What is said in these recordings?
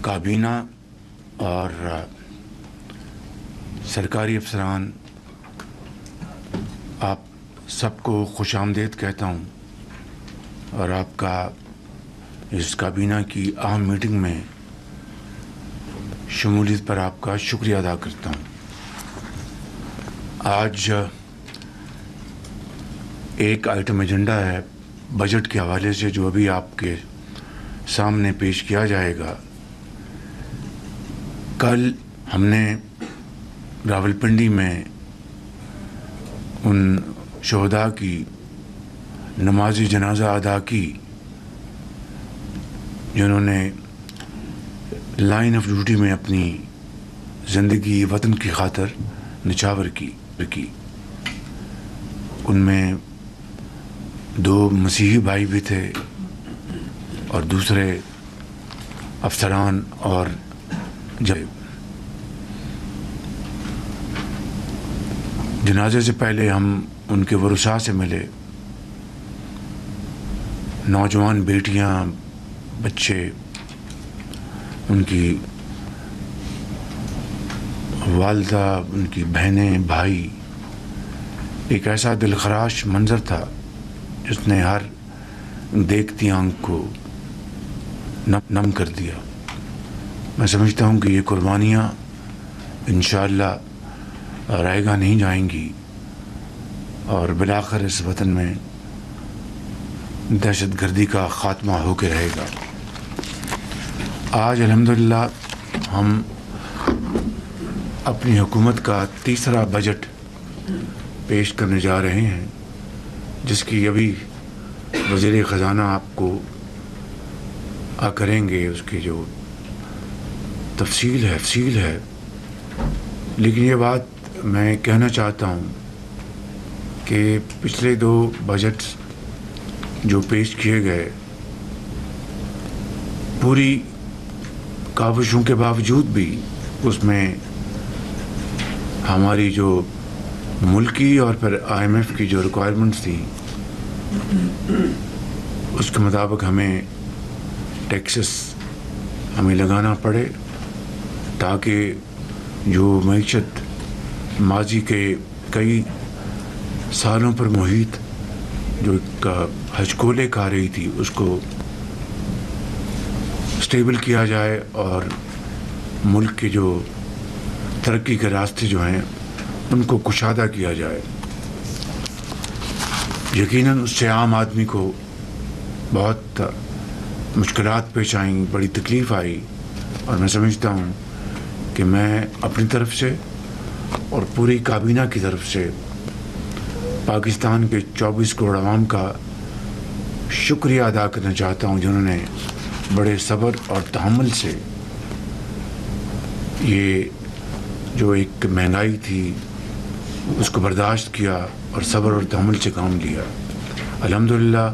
کابینہ اور سرکاری افسران، آپ سب کو خوش آمدید کہتا ہوں اور آپ کا اس کابینہ کی اہم میٹنگ میں شمولیت پر آپ کا شکریہ ادا کرتا ہوں۔ آج ایک آئٹم ایجنڈا ہے بجٹ کے حوالے سے جو ابھی آپ کے سامنے پیش کیا جائے گا۔ کل ہم نے راولپنڈی میں ان شہداء کی نماز جنازہ ادا کی جنہوں نے لائن آف ڈیوٹی میں اپنی زندگی وطن کی خاطر نچھاور کی۔ ان میں 2 مسیحی بھائی بھی تھے اور دوسرے افسران اور جنازے سے پہلے ہم ان کے ورثاء سے ملے، نوجوان بیٹیاں، بچے، ان کی والدہ، ان کی بہنیں، بھائی۔ ایک ایسا دلخراش منظر تھا جس نے ہر دیکھتی آنکھ کو نم کر دیا۔ میں سمجھتا ہوں کہ یہ قربانیاں انشاءاللہ رائے گاہ نہیں جائیں گی اور بالآخر اس وطن میں دہشت گردی کا خاتمہ ہو کے رہے گا۔ آج الحمدللہ ہم اپنی حکومت کا تیسرا بجٹ پیش کرنے جا رہے ہیں، جس کی ابھی وزیر خزانہ آپ کو کریں گے، اس کی جو تفصیل ہے۔ لیکن یہ بات میں کہنا چاہتا ہوں کہ پچھلے 2 بجٹس جو پیش کیے گئے، پوری کاوشوں کے باوجود بھی اس میں ہماری جو ملکی اور پھر IMF کی جو ریکوائرمنٹس تھی اس کے مطابق ہمیں ٹیکسز ہمیں لگانا پڑے تاکہ جو معیشت ماضی کے کئی سالوں پر محیط جو ایک ہچکولے کھا رہی تھی اس کو اسٹیبل کیا جائے اور ملک کے جو ترقی کے راستے جو ہیں ان کو کشادہ کیا جائے۔ یقیناً اس سے عام آدمی کو بہت مشکلات پیش آئیں، بڑی تکلیف آئی، اور میں سمجھتا ہوں کہ میں اپنی طرف سے اور پوری کابینہ کی طرف سے پاکستان کے 24 کروڑ عوام کا شکریہ ادا کرنا چاہتا ہوں، جنہوں نے بڑے صبر اور تحمل سے یہ جو ایک مہنگائی تھی اس کو برداشت کیا اور صبر اور تحمل سے کام لیا۔ الحمدللہ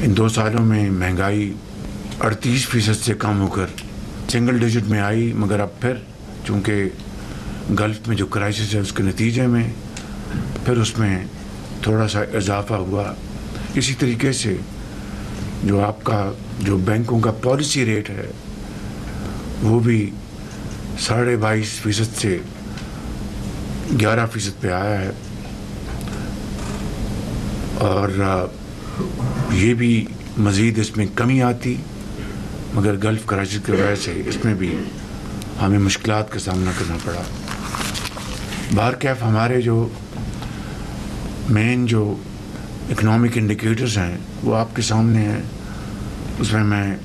ان 2 سالوں میں مہنگائی 38% سے کم ہو کر سنگل ڈیجٹ میں آئی، مگر اب پھر چونکہ گلف میں جو کرائسس ہے اس کے نتیجے میں پھر اس میں تھوڑا سا اضافہ ہوا۔ اسی طریقے سے جو آپ کا جو بینکوں کا پالیسی ریٹ ہے وہ بھی 22.5% سے 11% پہ آیا ہے، اور یہ بھی مزید اس میں کمی آتی، مگر گلف کرائسس کی وجہ سے اس میں بھی ہمیں مشکلات کا سامنا کرنا پڑا۔ بہرکیف ہمارے جو مین جو اکنامک انڈیکیٹرز ہیں وہ آپ کے سامنے ہیں۔ اس میں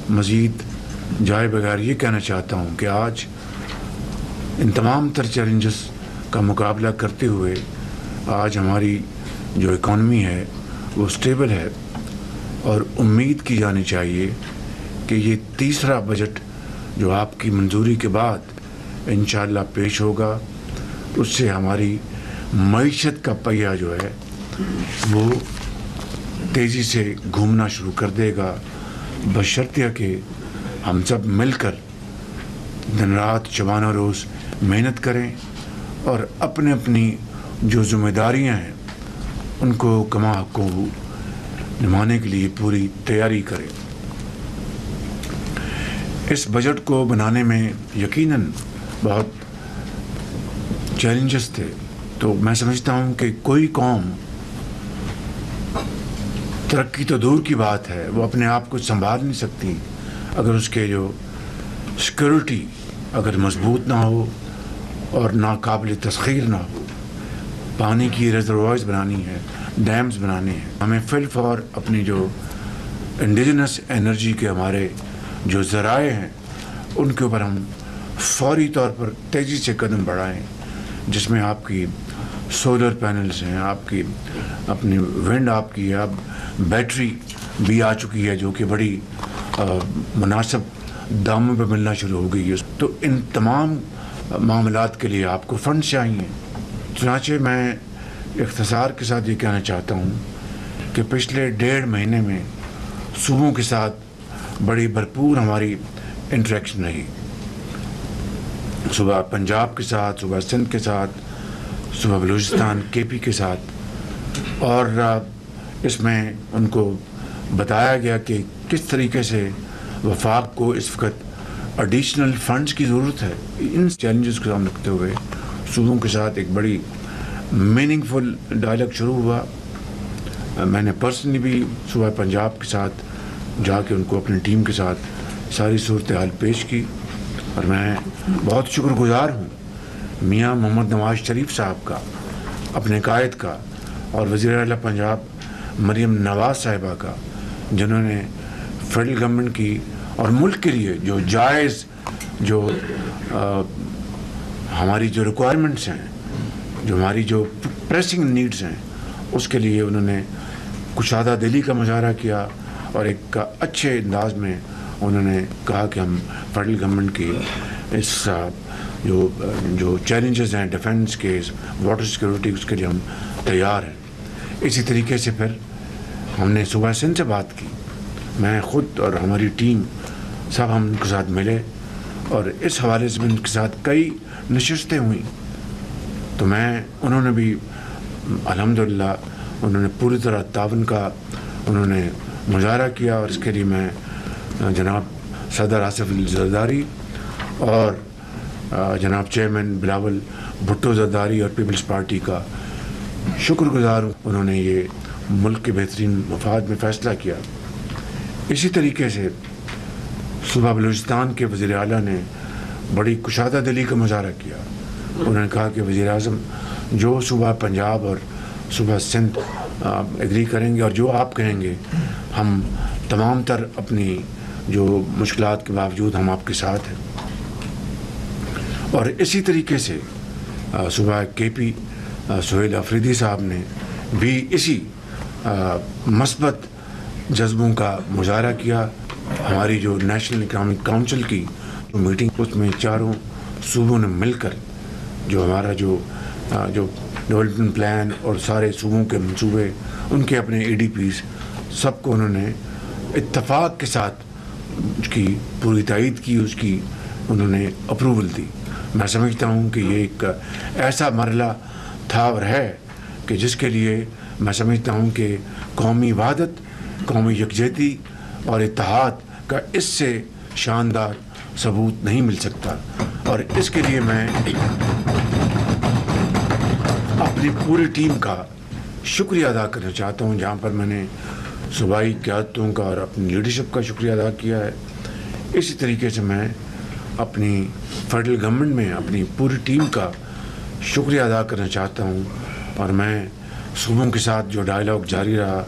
مزید جائے بغیر یہ کہنا چاہتا ہوں کہ آج ان تمام تر چیلنجز کا مقابلہ کرتے ہوئے آج ہماری جو اکانومی ہے وہ اسٹیبل ہے، اور امید کی جانی چاہیے کہ یہ تیسرا بجٹ جو آپ کی منظوری کے بعد انشاءاللہ پیش ہوگا اس سے ہماری معیشت کا پہیہ جو ہے وہ تیزی سے گھومنا شروع کر دے گا، بشرطیہ کہ ہم سب مل کر دن رات شبانہ روز محنت کریں اور اپنی جو ذمہ داریاں ہیں ان کو کما حقوں نبھانے کے لیے پوری تیاری کریں۔ اس بجٹ کو بنانے میں یقیناً بہت چیلنجز تھے. تو میں سمجھتا ہوں کہ کوئی قوم ترقی تو دور کی بات ہے، وہ اپنے آپ کو سنبھال نہیں سکتی اگر اس کے جو سیکورٹی اگر مضبوط نہ ہو اور ناقابل تسخیر نہ ہو. پانی کی ریزروائرز بنانی ہے، ڈیمز بنانے ہیں. ہمیں فل فور اپنی جو انڈیجنس انرجی کے ہمارے جو ذرائع ہیں ان کے اوپر ہم فوری طور پر تیزی سے قدم بڑھائیں، جس میں آپ کی سولر پینلز ہیں، آپ کی اپنی ونڈ، آپ کی اب بیٹری بھی آ چکی ہے جو کہ بڑی مناسب داموں پہ ملنا شروع ہو گئی ہے. تو ان تمام معاملات کے لیے آپ کو فنڈ چاہیے. چنانچہ میں اختصار کے ساتھ یہ کہنا چاہتا ہوں کہ پچھلے 1.5 مہینے میں صوبوں کے ساتھ بڑی بھرپور ہماری انٹریکشن رہی. صبح پنجاب کے ساتھ، صبح سندھ کے ساتھ، صبح بلوچستان کے پی کے ساتھ، اور اس میں ان کو بتایا گیا کہ کس طریقے سے وفاق کو اس وقت ایڈیشنل فنڈز کی ضرورت ہے. ان چیلنجز کو سامنے رکھتے ہوئے صوبوں کے ساتھ ایک بڑی میننگ فل ڈائلاگ شروع ہوا. میں نے پرسنلی بھی صوبہ پنجاب کے ساتھ جا کے ان کو اپنی ٹیم کے ساتھ ساری صورتحال پیش کی، اور میں بہت شکر گزار ہوں میاں محمد نواز شریف صاحب کا، اپنے قائد کا، اور وزیر اعلیٰ پنجاب مریم نواز صاحبہ کا، جنہوں نے فیڈرل گورنمنٹ کی اور ملک کے لیے جو جائز جو ہماری جو ریکوائرمنٹس ہیں، جو ہماری جو پریسنگ نیڈز ہیں، اس کے لیے انہوں نے کشادہ دلی کا مظاہرہ کیا، اور ایک اچھے انداز میں انہوں نے کہا کہ ہم فیڈرل گورنمنٹ کی اس جو چیلنجز ہیں ڈیفنس کے، واٹر سیکورٹی، اس کے لیے ہم تیار ہیں. اسی طریقے سے پھر ہم نے صوبہ سندھ سے بات کی. میں خود اور ہماری ٹیم سب ہم ان کے ساتھ ملے، اور اس حوالے سے ان کے ساتھ کئی نشستیں ہوئیں. تو انہوں نے بھی الحمدللہ انہوں نے پوری طرح تعاون کا انہوں نے مظاہرہ کیا، اور اس کے لیے میں جناب صدر آصف علی زرداری اور جناب چیئرمین بلاول بھٹو زرداری اور پیپلز پارٹی کا شکر گزار ہوں. انہوں نے یہ ملک کے بہترین مفاد میں فیصلہ کیا. اسی طریقے سے صوبہ بلوچستان کے وزیر اعلیٰ نے بڑی کشادہ دلی کا مظاہرہ کیا. انہوں نے کہا کہ وزیر اعظم جو صوبہ پنجاب اور صوبہ سندھ ایگری کریں گے اور جو آپ کہیں گے، ہم تمام تر اپنی جو مشکلات کے باوجود ہم آپ کے ساتھ ہیں. اور اسی طریقے سے صوبہ کے پی سہیل افریدی صاحب نے بھی اسی مثبت جذبوں کا مظاہرہ کیا. ہماری جو نیشنل اکنامک کونسل کی جو میٹنگ، اس میں چاروں صوبوں نے مل کر جو ہمارا جو ڈیولپمنٹ پلان اور سارے صوبوں کے منصوبے، ان کے اپنے اے ڈی پیز، سب کو انہوں نے اتفاق کے ساتھ اس کی پوری تائید کی، اس کی انہوں نے اپروول دی. میں سمجھتا ہوں کہ یہ ایک ایسا مرحلہ تھا اور ہے کہ جس کے لیے میں سمجھتا ہوں کہ قومی وحدت، قومی یکجہتی اور اتحاد کا اس سے شاندار ثبوت نہیں مل سکتا. اور اس کے لیے میں اپنی پوری ٹیم کا شکریہ ادا کرنا چاہتا ہوں، جہاں پر میں نے صوبائی قیادتوں کا اور اپنی لیڈرشپ کا شکریہ ادا کیا ہے. اسی طریقے سے میں اپنی فیڈرل گورنمنٹ میں اپنی پوری ٹیم کا شکریہ ادا کرنا چاہتا ہوں. اور میں صوبوں کے ساتھ جو ڈائلاگ جاری رہا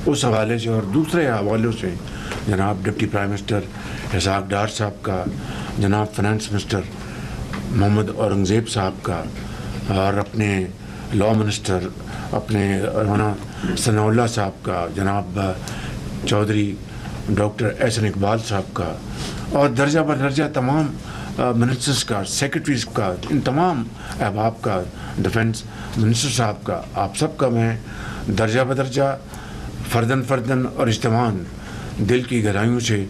اس حوالے سے اور دوسرے حوالوں سے، جناب deputy prime minister Ishaq Dar صاحب کا، جناب فنانس منسٹر محمد اورنگزیب صاحب کا، اور اپنے لاء منسٹر اپنے رانا ثناء اللہ صاحب کا، جناب چودھری ڈاکٹر احسن اقبال صاحب کا، اور درجہ بدرجہ تمام منسٹرز کا، سیکرٹریز کا، ان تمام احباب کا، ڈیفنس منسٹر صاحب کا، آپ سب کا میں درجہ بدرجہ فردن فردن اور اجتماعاً دل کی گہرائیوں سے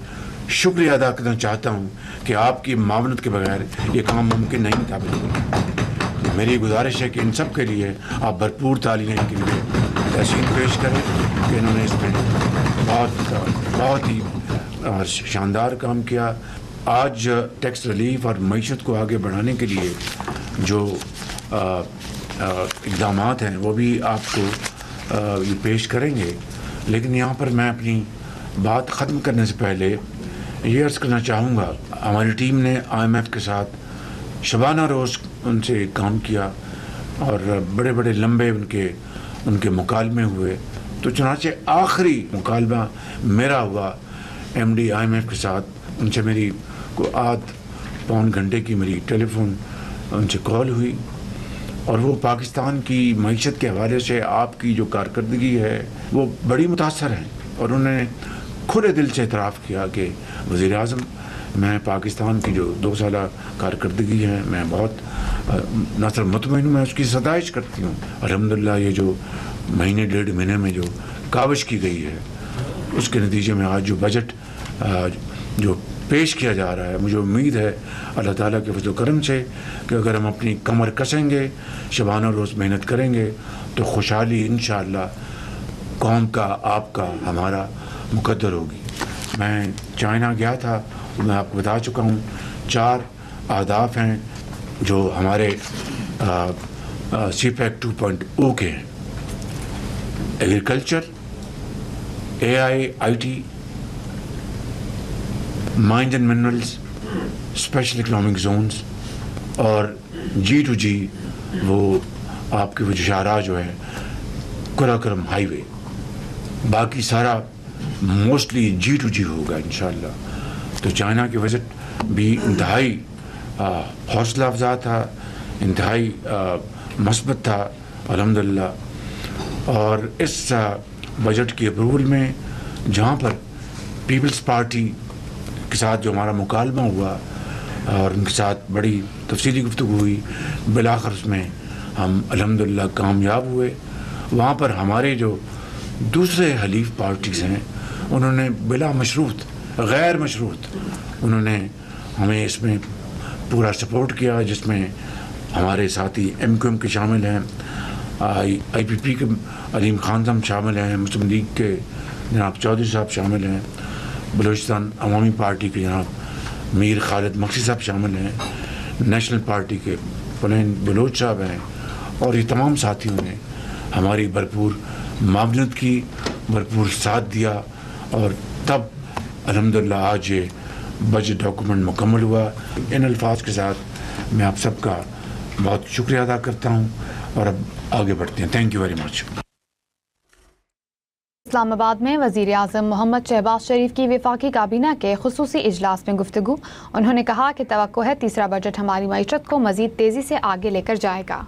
شکریہ ادا کرنا چاہتا ہوں کہ آپ کی معاونت کے بغیر یہ کام ممکن نہیں تھا. میری گزارش ہے کہ ان سب کے لیے آپ بھرپور تعلیم کے لیے تحسین پیش کریں کہ انہوں نے اس میں بہت ہی شاندار کام کیا. آج ٹیکس ریلیف اور معیشت کو آگے بڑھانے کے لیے جو اقدامات ہیں وہ بھی آپ کو یہ پیش کریں گے، لیکن یہاں پر میں اپنی بات ختم کرنے سے پہلے یہ عرض کرنا چاہوں گا، ہماری ٹیم نے IMF کے ساتھ شبانہ روز ان سے کام کیا اور بڑے بڑے لمبے ان کے مکالمے ہوئے، تو چنانچہ آخری مکالمہ میرا ہوا MD IMF کے ساتھ. ان سے میری کو آدھ پون گھنٹے کی میری ٹیلی فون ان سے کال ہوئی، اور وہ پاکستان کی معیشت کے حوالے سے آپ کی جو کارکردگی ہے وہ بڑی متاثر ہیں، اور انہوں نے کھلے دل سے اعتراف کیا کہ وزیر اعظم، میں پاکستان کی جو 2 سالہ کارکردگی ہے میں بہت نہ صرف مطمئن ہوں، میں اس کی ستائش کرتی ہوں. الحمدللہ یہ جو مہینے 1.5 مہینے میں جو کاوش کی گئی ہے اس کے نتیجے میں آج جو بجٹ جو پیش کیا جا رہا ہے، مجھے امید ہے اللہ تعالیٰ کے فضل و کرم سے کہ اگر ہم اپنی کمر کسیں گے، شبانہ روز محنت کریں گے، تو خوشحالی انشاءاللہ قوم کا، آپ کا، ہمارا مقدر ہوگی. میں چائنا گیا تھا، میں آپ کو بتا چکا ہوں 4 اہداف ہیں جو ہمارے CPEC 2.0 کے ہیں: agriculture, AI IT، mines and minerals, special economic zones, اور G2G وہ آپ کے وہ شاہراہ جو ہے قراقرم ہائی وے. باقی سارا موسٹلی G2G ہوگا انشاءاللہ. تو چائنا کی وزٹ بھی انتہائی حوصلہ افزا تھا، انتہائی مثبت تھا الحمدللہ. اور اس بجٹ کی اپروول میں جہاں پر پیپلز پارٹی کے ساتھ جو ہمارا مکالمہ ہوا اور ان کے ساتھ بڑی تفصیلی گفتگو ہوئی، بالآخر اس میں ہم الحمدللہ کامیاب ہوئے. وہاں پر ہمارے جو دوسرے حلیف پارٹیز ہیں انہوں نے بلا مشروط، غیر مشروط انہوں نے ہمیں اس میں پورا سپورٹ کیا، جس میں ہمارے ساتھی MQM کے شامل ہیں، IPP کے علیم خان صاحب شامل ہیں، مسلم لیگ کے جناب چودھری صاحب شامل ہیں، بلوچستان عوامی پارٹی کے جناب میر خالد مقصد صاحب شامل ہیں، نیشنل پارٹی کے پلین بلوچ صاحب ہیں، اور یہ تمام ساتھیوں نے ہماری بھرپور معاونت کی، بھرپور ساتھ دیا، اور تب الحمدللہ آج یہ بجٹ ڈاکومنٹ مکمل ہوا. ان الفاظ کے ساتھ میں آپ سب کا بہت شکریہ ادا کرتا ہوں، اور اب آگے بڑھتے ہیں. Thank you very much. Islamabad میں وزیر اعظم محمد شہباز شریف کی وفاقی کابینہ کے خصوصی اجلاس میں گفتگو. انہوں نے کہا کہ توقع ہے تیسرا بجٹ ہماری معیشت کو مزید تیزی سے آگے لے کر جائے گا.